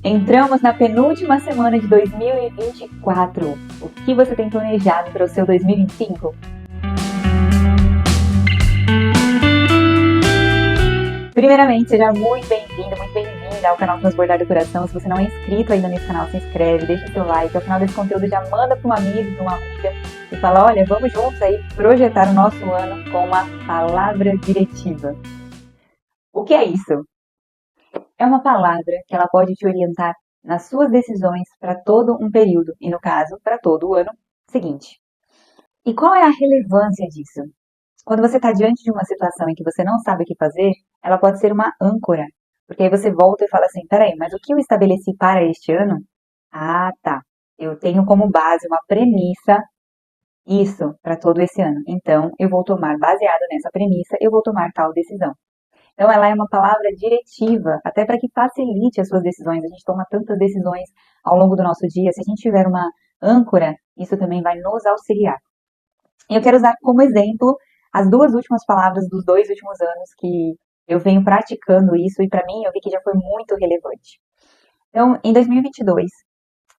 Entramos na penúltima semana de 2024. O que você tem planejado para o seu 2025? Primeiramente, seja muito bem-vindo, muito bem-vinda ao canal Transbordar do Coração. Se você não é inscrito ainda nesse canal, se inscreve, deixa seu like. Ao final desse conteúdo, já manda para um amigo, para uma amiga e fala, olha, vamos juntos aí projetar o nosso ano com uma palavra diretiva. O que é isso? É uma palavra que ela pode te orientar nas suas decisões para todo um período, e no caso, para todo o ano seguinte. E qual é a relevância disso? Quando você está diante de uma situação em que você não sabe o que fazer, ela pode ser uma âncora. Porque aí você volta e fala assim, peraí, mas o que eu estabeleci para este ano? Ah, tá. Eu tenho como base uma premissa, isso, para todo esse ano. Então, eu vou tomar, baseado nessa premissa, eu vou tomar tal decisão. Então, ela é uma palavra diretiva, até para que facilite as suas decisões. A gente toma tantas decisões ao longo do nosso dia. Se a gente tiver uma âncora, isso também vai nos auxiliar. E eu quero usar como exemplo as duas últimas palavras dos 2 últimos anos que eu venho praticando isso e para mim eu vi que já foi muito relevante. Então, em 2022,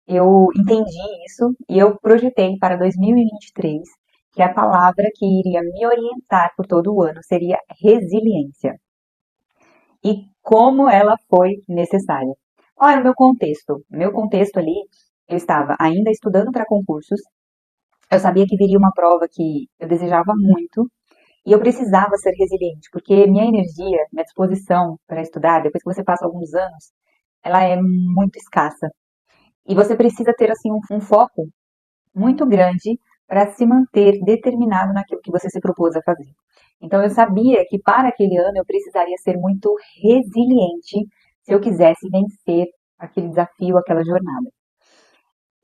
eu entendi isso e eu projetei para 2023 que a palavra que iria me orientar por todo o ano seria resiliência. E como ela foi necessária. Qual era o meu contexto? Meu contexto ali, eu estava ainda estudando para concursos, eu sabia que viria uma prova que eu desejava muito, e eu precisava ser resiliente, porque minha energia, minha disposição para estudar, depois que você passa alguns anos, ela é muito escassa. E você precisa ter assim um foco muito grande para se manter determinado naquilo que você se propôs a fazer. Então eu sabia que para aquele ano eu precisaria ser muito resiliente se eu quisesse vencer aquele desafio, aquela jornada.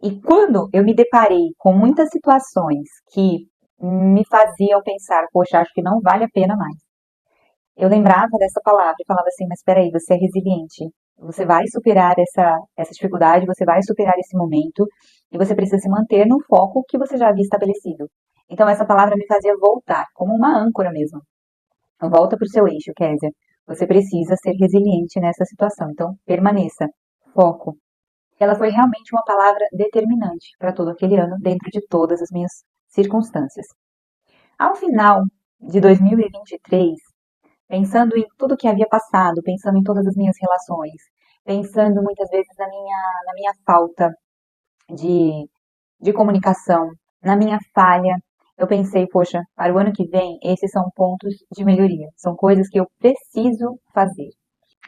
E quando eu me deparei com muitas situações que me faziam pensar, poxa, acho que não vale a pena mais. Eu lembrava dessa palavra e falava assim, mas espera aí, você é resiliente. Você vai superar essa dificuldade, você vai superar esse momento e você precisa se manter no foco que você já havia estabelecido. Então essa palavra me fazia voltar, como uma âncora mesmo. Volta para o seu eixo, Kézia. Você precisa ser resiliente nessa situação. Então permaneça, foco. Ela foi realmente uma palavra determinante para todo aquele ano, dentro de todas as minhas circunstâncias. Ao final de 2023, pensando em tudo que havia passado, pensando em todas as minhas relações, pensando muitas vezes na minha falta de comunicação, na minha falha, eu pensei, poxa, para o ano que vem, esses são pontos de melhoria, são coisas que eu preciso fazer.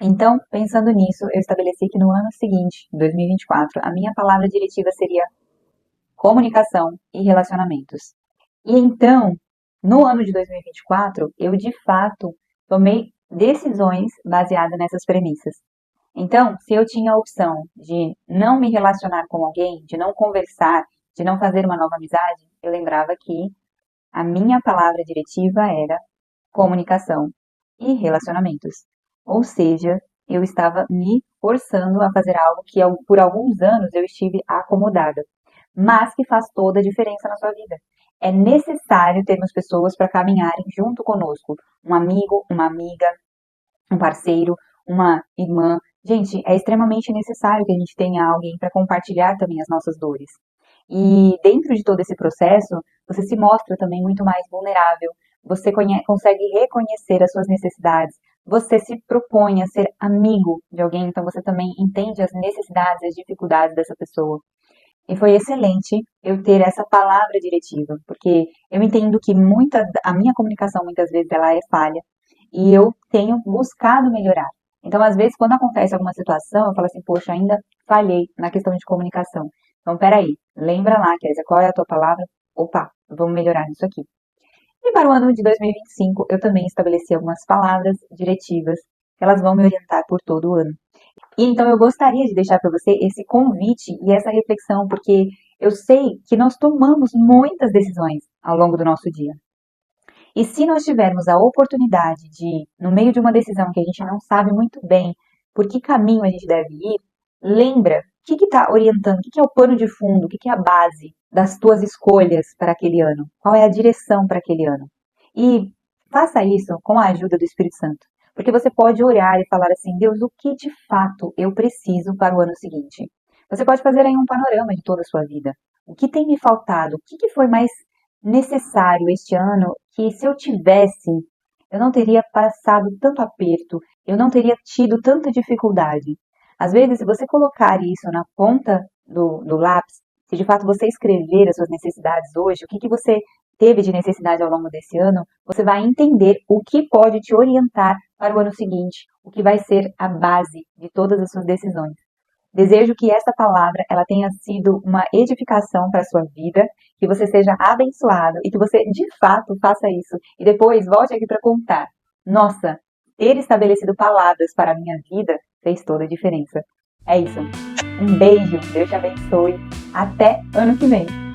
Então, pensando nisso, eu estabeleci que no ano seguinte, 2024, a minha palavra diretiva seria comunicação e relacionamentos. E então, no ano de 2024, eu de fato tomei decisões baseadas nessas premissas. Então, se eu tinha a opção de não me relacionar com alguém, de não conversar, de não fazer uma nova amizade, eu lembrava que a minha palavra diretiva era comunicação e relacionamentos. Ou seja, eu estava me forçando a fazer algo que por alguns anos eu estive acomodada, mas que faz toda a diferença na sua vida. É necessário termos pessoas para caminharem junto conosco. Um amigo, uma amiga, um parceiro, uma irmã. Gente, é extremamente necessário que a gente tenha alguém para compartilhar também as nossas dores. E dentro de todo esse processo, você se mostra também muito mais vulnerável. Você consegue reconhecer as suas necessidades. Você se propõe a ser amigo de alguém, então você também entende as necessidades, as dificuldades dessa pessoa. E foi excelente eu ter essa palavra diretiva, porque eu entendo que a minha comunicação muitas vezes ela é falha e eu tenho buscado melhorar. Então, às vezes, quando acontece alguma situação, eu falo assim, poxa, ainda falhei na questão de comunicação. Então, peraí, lembra lá, Kézia, qual é a tua palavra? Opa, vamos melhorar nisso aqui. E para o ano de 2025, eu também estabeleci algumas palavras diretivas que elas vão me orientar por todo o ano. E então eu gostaria de deixar para você esse convite e essa reflexão, porque eu sei que nós tomamos muitas decisões ao longo do nosso dia. E se nós tivermos a oportunidade de, no meio de uma decisão que a gente não sabe muito bem por que caminho a gente deve ir, lembra o que está orientando, o que é o pano de fundo, o que é a base das tuas escolhas para aquele ano, qual é a direção para aquele ano. E faça isso com a ajuda do Espírito Santo. Porque você pode olhar e falar assim, Deus, o que de fato eu preciso para o ano seguinte? Você pode fazer aí um panorama de toda a sua vida. O que tem me faltado? O que foi mais necessário este ano que se eu tivesse, eu não teria passado tanto aperto, eu não teria tido tanta dificuldade. Às vezes, se você colocar isso na ponta do lápis, se de fato você escrever as suas necessidades hoje, o que você teve de necessidade ao longo desse ano, você vai entender o que pode te orientar para o ano seguinte, o que vai ser a base de todas as suas decisões. Desejo que esta palavra ela tenha sido uma edificação para a sua vida, que você seja abençoado e que você de fato faça isso. E depois volte aqui para contar. Nossa, ter estabelecido palavras para a minha vida fez toda a diferença. É isso. Um beijo, Deus te abençoe. Até ano que vem.